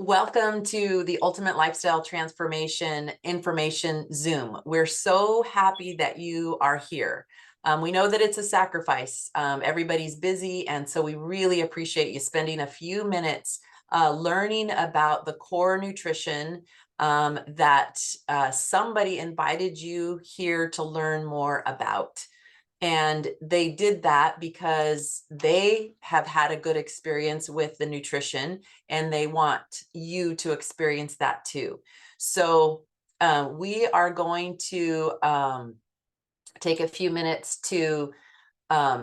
Welcome to the Ultimate Lifestyle Transformation Information Zoom. We're so happy that you are here. We know that it's a sacrifice. Everybody's busy, and so we really appreciate you spending a few minutes learning about the core nutrition that somebody invited you here to learn more about. And they did that because they have had a good experience with the nutrition and they want you to experience that too. So we are going to take a few minutes to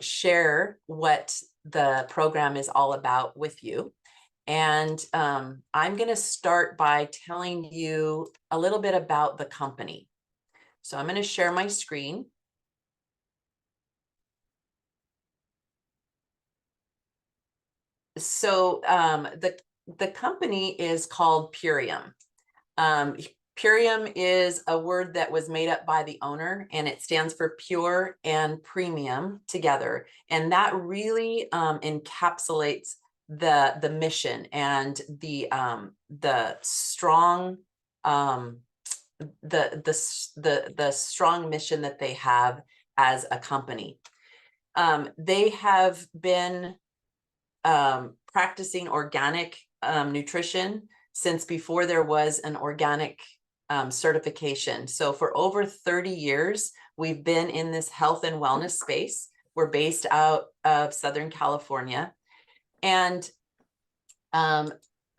share what the program is all about with you. And I'm going to start by telling you a little bit about the company. So I'm going to share my screen. So the company is called Purium. Purium is a word that was made up by the owner, and it stands for pure and premium together. And that really encapsulates the mission and the strong the strong mission that they have as a company. They have been practicing organic nutrition since before there was an organic certification. So for over 30 years, we've been in this health and wellness space. We're based out of Southern California. And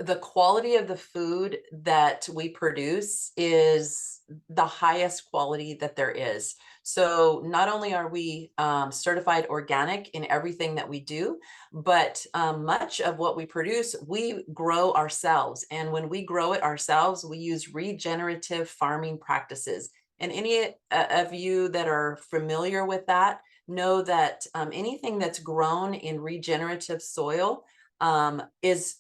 the quality of the food that we produce is the highest quality that there is. So not only are we certified organic in everything that we do, but much of what we produce, we grow ourselves. And when we grow it ourselves, we use regenerative farming practices. And any of you that are familiar with that know that anything that's grown in regenerative soil is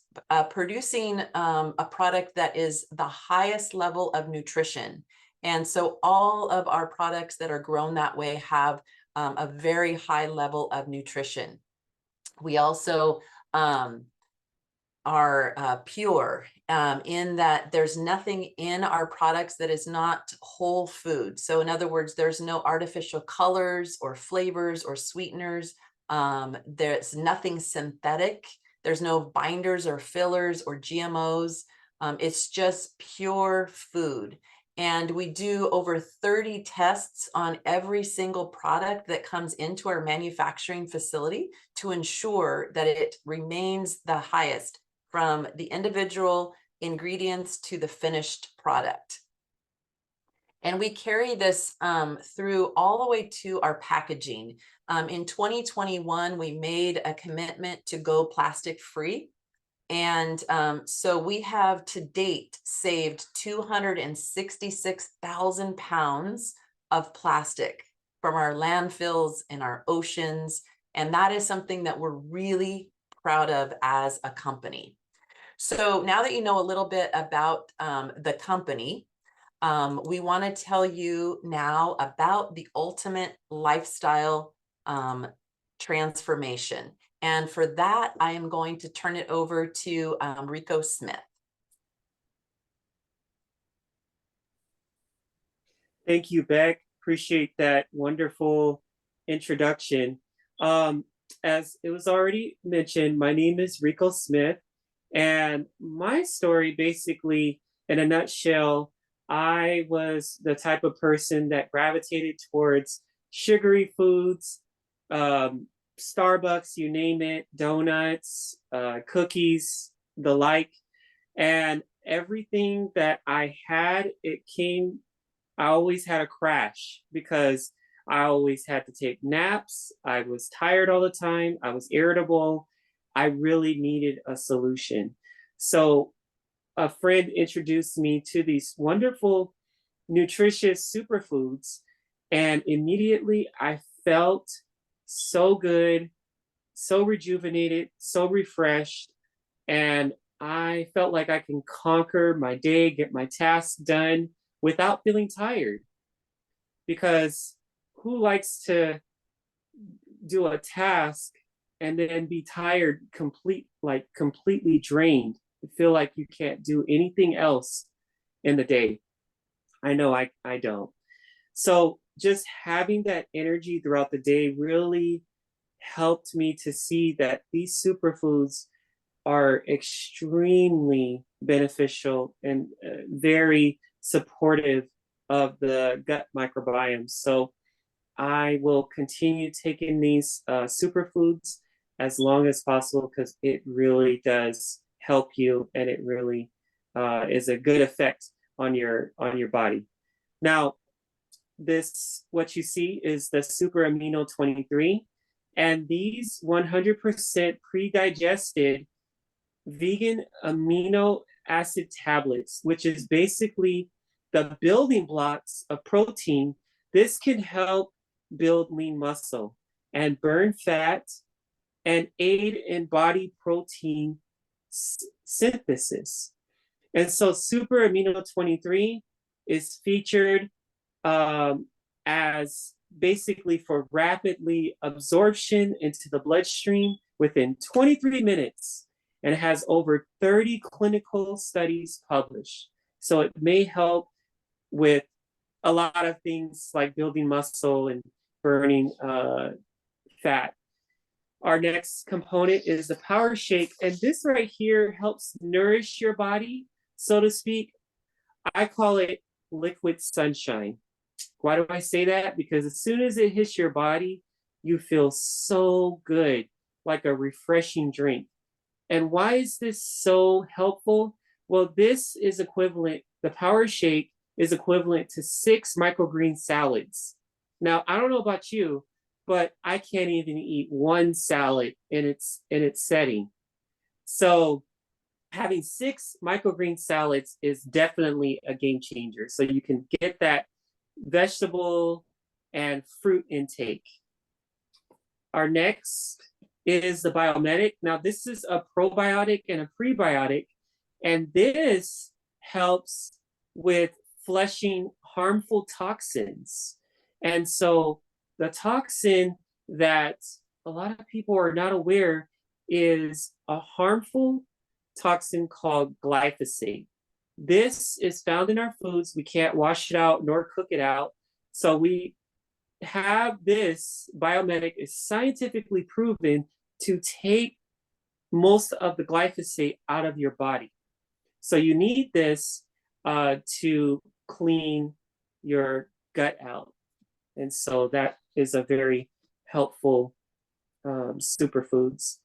producing a product that is the highest level of nutrition. And so all of our products that are grown that way have a very high level of nutrition. We also are pure in that there's nothing in our products that is not whole food. So in other words, there's no artificial colors or flavors or sweeteners. There's nothing synthetic. There's no binders or fillers or GMOs. It's just pure food. And we do over 30 tests on every single product that comes into our manufacturing facility to ensure that it remains the highest, from the individual ingredients to the finished product. And we carry this through all the way to our packaging. In 2021, we made a commitment to go plastic free. And so we have to date saved 266,000 pounds of plastic from our landfills and our oceans. And that is something that we're really proud of as a company. So now that you know a little bit about the company, we want to tell you now about the Ultimate Lifestyle Transformation. And for that, I am going to turn it over to Rico Smith. Thank you, Beck. Appreciate that wonderful introduction. As it was already mentioned, my name is Rico Smith, and my story basically, in a nutshell, I was the type of person that gravitated towards sugary foods, Starbucks, you name it, donuts, cookies, the like. And everything that I had, I always had a crash because I always had to take naps. I was tired all the time. I was irritable. I really needed a solution. So a friend introduced me to these wonderful, nutritious superfoods. And immediately I felt so good, so rejuvenated, so refreshed. And I felt like I can conquer my day, get my tasks done without feeling tired. Because who likes to do a task and then be tired, completely drained? feel like you can't do anything else in the day. I know I don't. So just having that energy throughout the day really helped me to see that these superfoods are extremely beneficial and very supportive of the gut microbiome. So I will continue taking these superfoods as long as possible because it really does help you, and it really is a good effect on your body. Now, this what you see is the Super Amino 23, and these 100% pre-digested vegan amino acid tablets, which is basically the building blocks of protein. This can help build lean muscle and burn fat and aid in body protein synthesis. And so Super Amino 23 is featured as basically for rapidly absorption into the bloodstream within 23 minutes, and has over 30 clinical studies published. So it may help with a lot of things like building muscle and burning fat. Our next component is the Power Shake, and this right here helps nourish your body, so to speak. I call it liquid sunshine. Why do I say that? Because as soon as it hits your body, you feel so good, like a refreshing drink. And why is this so helpful? Well, this is equivalent, the Power Shake is equivalent to 6 microgreen salads. Now, I don't know about you, but I can't even eat one salad in its setting. So having 6 microgreen salads is definitely a game changer. So you can get that vegetable and fruit intake. Our next is the Biomedic. Now, this is a probiotic and a prebiotic, and this helps with flushing harmful toxins. And so the toxin that a lot of people are not aware is a harmful toxin called glyphosate. This is found in our foods. We can't wash it out nor cook it out. So we have this Biomedic is scientifically proven to take most of the glyphosate out of your body. So you need this to clean your gut out. And so that is a very helpful superfoods.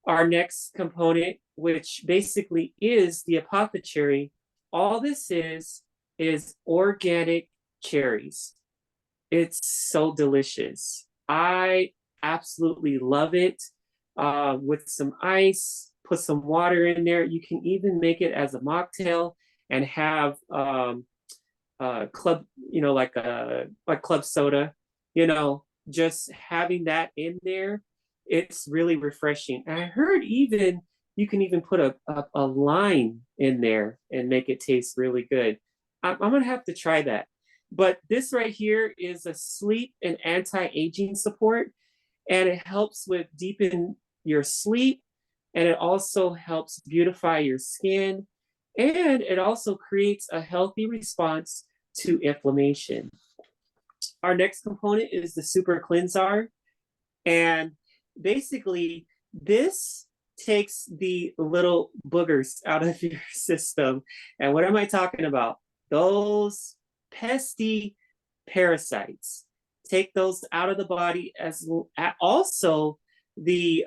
Our next component, which basically is the apothecary, all this is organic cherries. It's so delicious. I absolutely love it. With some ice, put some water in there. You can even make it as a mocktail and have club, like club soda, just having that in there. It's really refreshing. And I heard even you can even put a lime in there and make it taste really good. I'm gonna have to try that. But this right here is a sleep and anti-aging support, and it helps with deepen your sleep, and it also helps beautify your skin, and it also creates a healthy response to inflammation. Our next component is the Super Cleansar, and basically this takes the little boogers out of your system. And what am I talking about? Those pesky parasites. Take those out of the body, as also the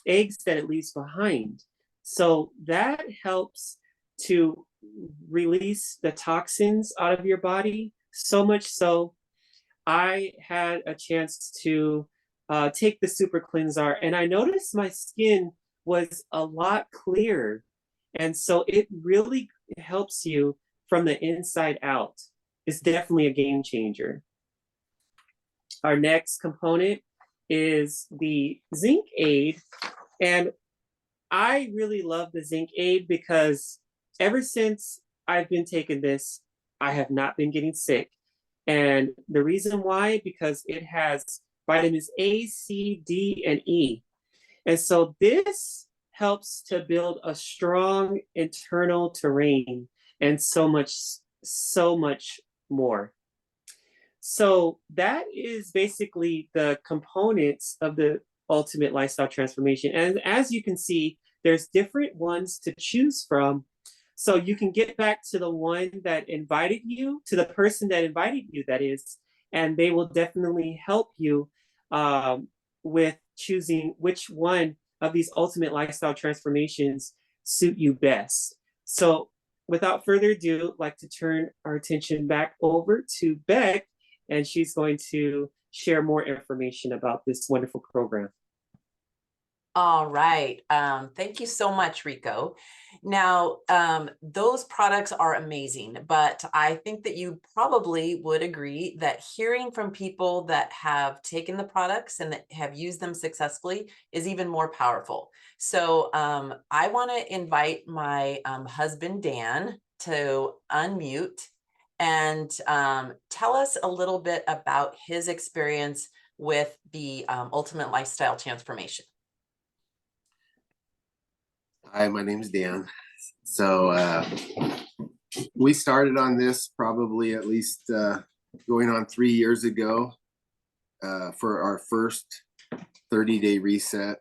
eggs that it leaves behind. So that helps to release the toxins out of your body. So much so, I had a chance to take the Super Cleansar, and I noticed my skin was a lot clearer. And so it really helps you from the inside out. It's definitely a game changer. Our next component is the Zinc Aid. And I really love the Zinc Aid because ever since I've been taking this, I have not been getting sick. And the reason why, because it has vitamins A, C, D, and E. And so this helps to build a strong internal terrain and so much more. So that is basically the components of the ultimate lifestyle transformation. And as you can see, there's different ones to choose from. So you can get back to the one that invited you, to the person that invited you, that is, and they will definitely help you with choosing which one of these ultimate lifestyle transformations suit you best. So without further ado, I'd like to turn our attention back over to Beck, and she's going to share more information about this wonderful program. All right. Thank you so much, Rico. Now, those products are amazing, but I think that you probably would agree that hearing from people that have taken the products and that have used them successfully is even more powerful. So I want to invite my husband, Dan, to unmute and tell us a little bit about his experience with the Ultimate Lifestyle Transformation. Hi, my name is Dan. So we started on this probably at least going on 3 years ago for our first 30-day reset.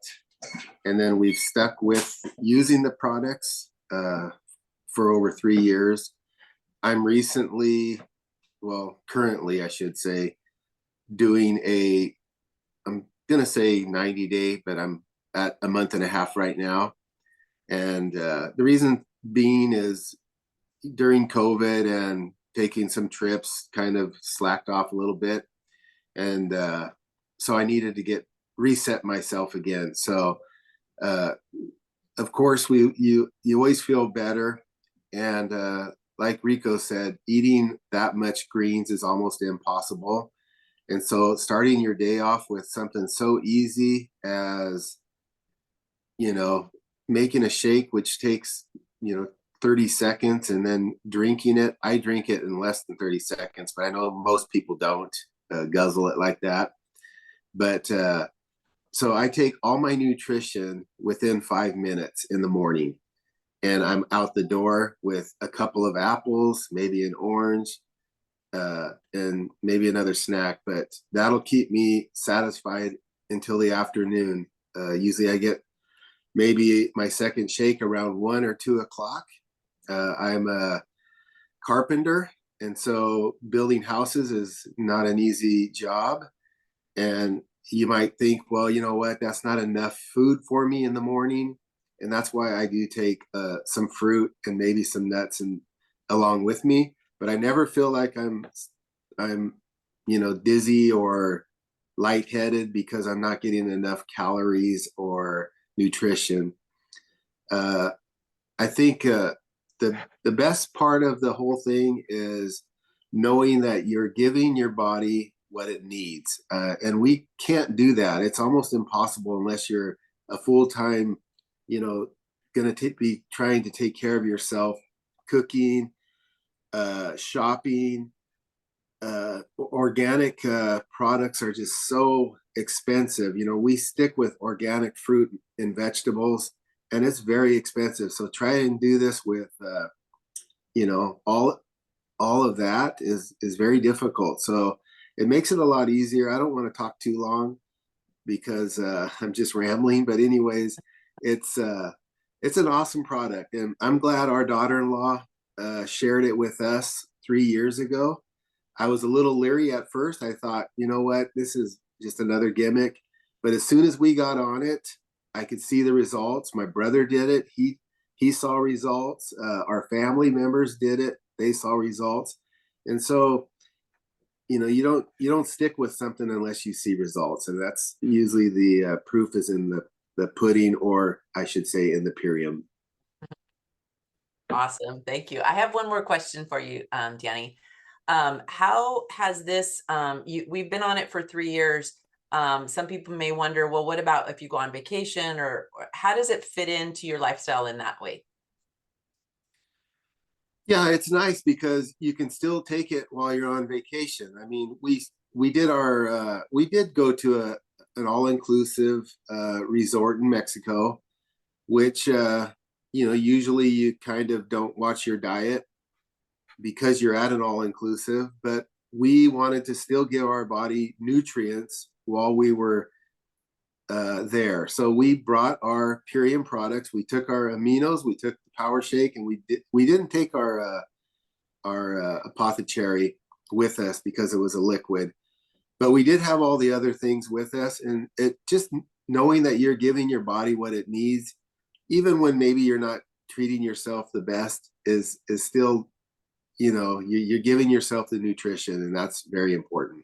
And then we've stuck with using the products for over 3 years. I'm currently, I should say, doing I'm going to say 90-day, but I'm at a month and a half right now. And the reason being is during COVID and taking some trips kind of slacked off a little bit. And so I needed to reset myself again. So of course, you always feel better. And like Rico said, eating that much greens is almost impossible. And so starting your day off with something so easy as, making a shake, which takes, 30 seconds, and then drinking it. I drink it in less than 30 seconds, but I know most people don't guzzle it like that. But so I take all my nutrition within 5 minutes in the morning, and I'm out the door with a couple of apples, maybe an orange, and maybe another snack, but that'll keep me satisfied until the afternoon. Usually I get maybe my second shake around 1 or 2 o'clock. I'm a carpenter, and so building houses is not an easy job. And you might think, well, you know what, that's not enough food for me in the morning. And that's why I do take some fruit and maybe some nuts and along with me. But I never feel like I'm dizzy or lightheaded because I'm not getting enough calories or nutrition. I think the best part of the whole thing is knowing that you're giving your body what it needs, and we can't do that. It's almost impossible unless you're a full-time, going to be trying to take care of yourself, cooking, shopping. Organic products are just so expensive. We stick with organic fruit and vegetables, and it's very expensive. So try and do this with, all of that is very difficult. So it makes it a lot easier. I don't want to talk too long because I'm just rambling. But anyways, it's an awesome product, and I'm glad our daughter-in-law shared it with us 3 years ago. I was a little leery at first. I thought, you know what, this is just another gimmick. But as soon as we got on it, I could see the results. My brother did it. He saw results. Our family members did it. They saw results. And so, you don't stick with something unless you see results. And that's usually the proof is in the pudding, or I should say in the Purium. Awesome. Thank you. I have one more question for you, Danny. How has this, we've been on it for 3 years. Some people may wonder, well, what about if you go on vacation, or how does it fit into your lifestyle in that way? Yeah, it's nice because you can still take it while you're on vacation. I mean, we did go to an all-inclusive resort in Mexico, which, usually you kind of don't watch your diet because you're at an all inclusive, but we wanted to still give our body nutrients while we were there. So we brought our Purium products. We took our aminos, we took the Power Shake, and we didn't take our Apothecary with us because it was a liquid, but we did have all the other things with us. And it just knowing that you're giving your body what it needs, even when maybe you're not treating yourself the best, is still, you're giving yourself the nutrition, and that's very important.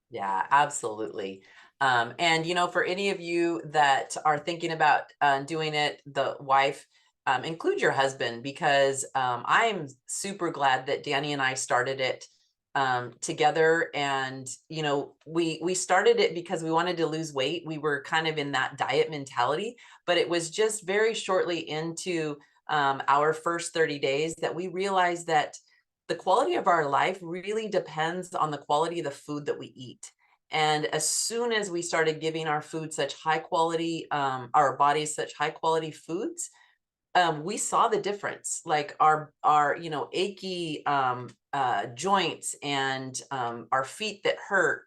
Yeah, absolutely. And for any of you that are thinking about doing it, the wife, include your husband, because I'm super glad that Danny and I started it together. And we started it because we wanted to lose weight. We were kind of in that diet mentality, but it was just very shortly into our first 30 days that we realized that the quality of our life really depends on the quality of the food that we eat. And as soon as we started giving our food such high quality, our bodies such high quality foods, we saw the difference, like our achy joints, and our feet that hurt,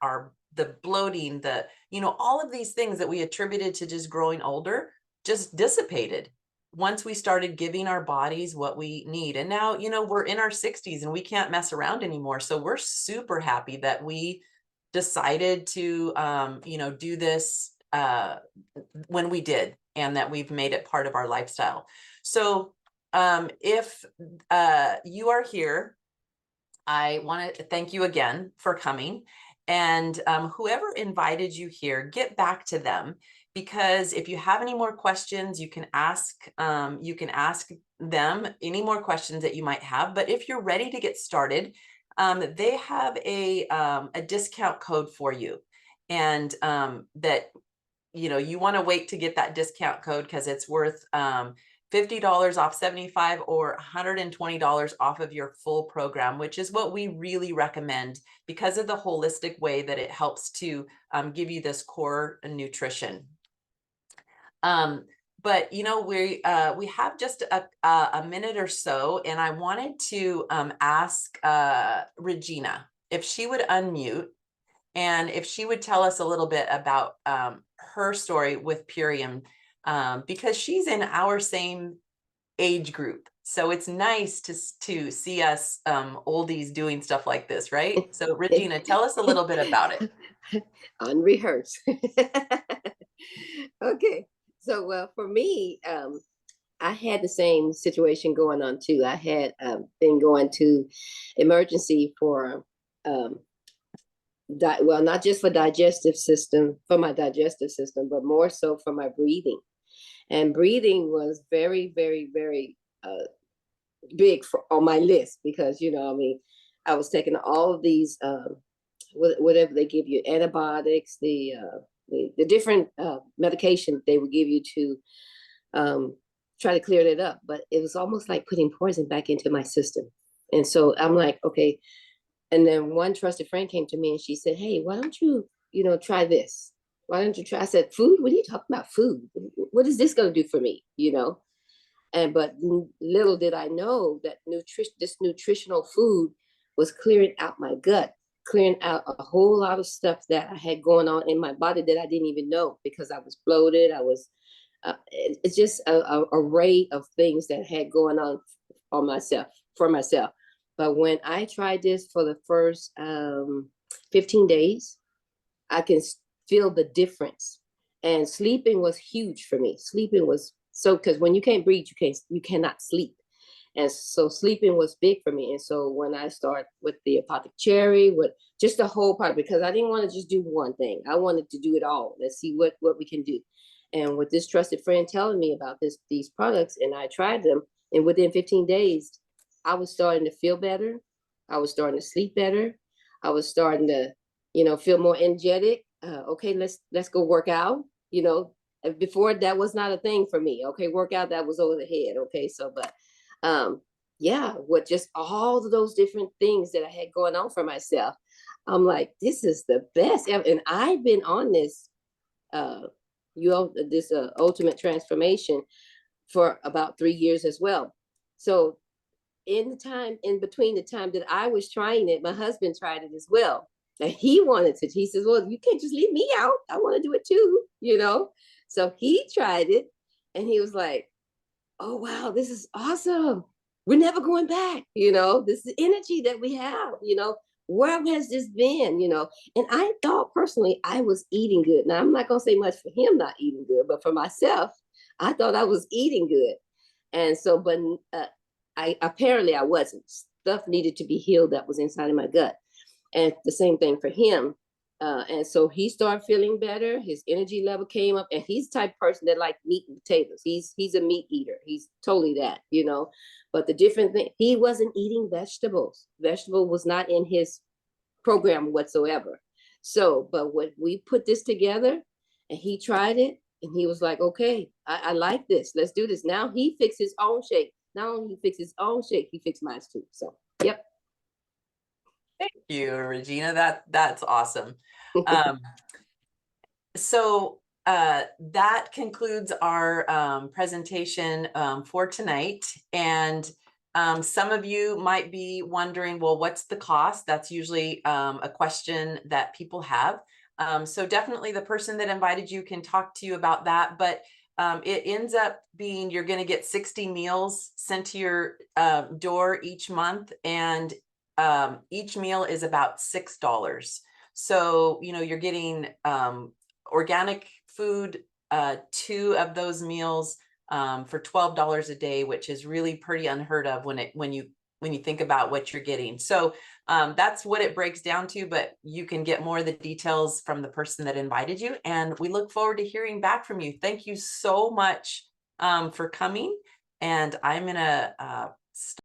the bloating, all of these things that we attributed to just growing older just dissipated once we started giving our bodies what we need. And now, we're in our 60s and we can't mess around anymore. So we're super happy that we decided to, do this when we did, and that we've made it part of our lifestyle. So if you are here, I want to thank you again for coming. And whoever invited you here, get back to them, because if you have any more questions, you can ask them any more questions that you might have. But if you're ready to get started, they have a discount code for you, and that you want to wait to get that discount code, because it's worth $50 off 75 or $120 off of your full program, which is what we really recommend because of the holistic way that it helps to give you this core nutrition. But we have just a minute or so, and I wanted to ask Regina if she would unmute, and if she would tell us a little bit about her story with Purium, because she's in our same age group. So it's nice to see us oldies doing stuff like this, right? So Regina, tell us a little bit about it. Unrehearsed. Okay. So, well, for me, I had the same situation going on too. I had been going to emergency for, well, not just for my digestive system, but more so for my breathing. And breathing was very, very, very big on my list because, I was taking all of these, whatever they give you, antibiotics, the different medication they would give you to try to clear it up. But it was almost like putting poison back into my system. And so I'm like, okay. And then one trusted friend came to me and she said, hey, why don't you, try this? Why don't you try? I said, food? What are you talking about? Food? What is this going to do for me? But little did I know that this nutritional food was clearing out my gut, clearing out a whole lot of stuff that I had going on in my body that I didn't even know, because I was bloated. I was, it's just a array of things that had going on for myself. But when I tried this for the first 15 days, I can feel the difference. And sleeping was huge for me. Sleeping was because when you can't breathe, you cannot sleep. And so sleeping was big for me. And so when I started with the Apothecary, with just the whole part, because I didn't want to just do one thing. I wanted to do it all. Let's see what we can do. And with this trusted friend telling me about these products, and I tried them, and within 15 days, I was starting to feel better. I was starting to sleep better. I was starting to, feel more energetic. Okay, let's go work out. Before that was not a thing for me. Okay, workout, that was over the head. Okay, so but with just all of those different things that I had going on for myself, I'm like, this is the best ever. And I've been on this this ultimate transformation for about 3 years as well. So in between the time that I was trying it, my husband tried it as well. And he wanted to. He says, "Well, you can't just leave me out. I want to do it too, you know." So he tried it, and he was like, "Oh wow, this is awesome. We're never going back. You know, this is energy that we have. You know, where has this been? You know." And I thought personally I was eating good. Now I'm not gonna say much for him not eating good, but for myself, I thought I was eating good. And so, but I apparently I wasn't. Stuff needed to be healed that was inside of my gut. And the same thing for him. And so he started feeling better. His energy level came up, and he's the type of person that like meat and potatoes. He's a meat eater. He's totally that, you know. But the different thing, he wasn't eating vegetables. Vegetable was not in his program whatsoever. So, but when we put this together, and he tried it, and he was like, "Okay, I like this. Let's do this." Now he fixed his own shake. Not only he fixed his own shake, he fixed mine too. So, yep. Thank you, Regina. That's awesome. So that concludes our presentation for tonight. And some of you might be wondering, well, what's the cost? That's usually a question that people have. So definitely the person that invited you can talk to you about that. But it ends up being you're going to get 60 meals sent to your door each month. And each meal is about $6. So, you know, you're getting organic food, 2 of those meals for $12 a day, which is really pretty unheard of when you think about what you're getting. So that's what it breaks down to, but you can get more of the details from the person that invited you. And we look forward to hearing back from you. Thank you so much for coming. And I'm gonna